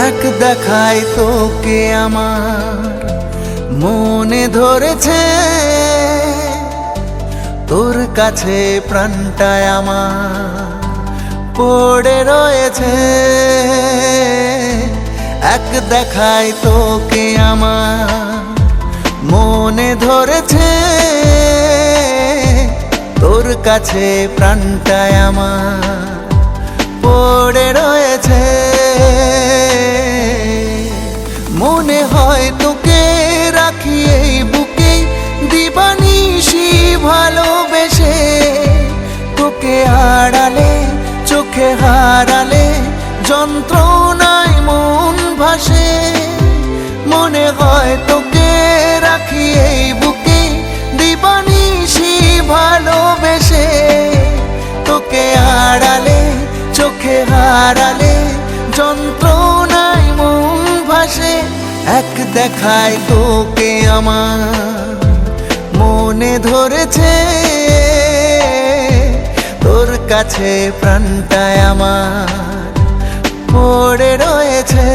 এক দেখায় তোকে আমার মনে ধরেছে, তোর কাছে প্রাণটায় আমার পড়ে রয়েছে। এক দেখায় তোকে আমার মনে ধরেছে, তোর কাছে প্রাণটায় আমার পড়ে রয়েছে। মনে হয় তোকে রাখি এই বুকে দিবানিশি ভালোবেসে, তোকে আড়ালে চোখে হারালে যন্ত্রণায় মন ভাসে। মনে হয় তোকে রাখি এই বুকে দিবানিশি ভালোবেসে, তোকে আড়ালে চোখে হারালে যন্ত্রণায় মন ভাসে। এক দেখায় তোকে আমার মনে ধরেছে, তোর কাছে প্রাণটায় আমার পড়ে রয়েছে।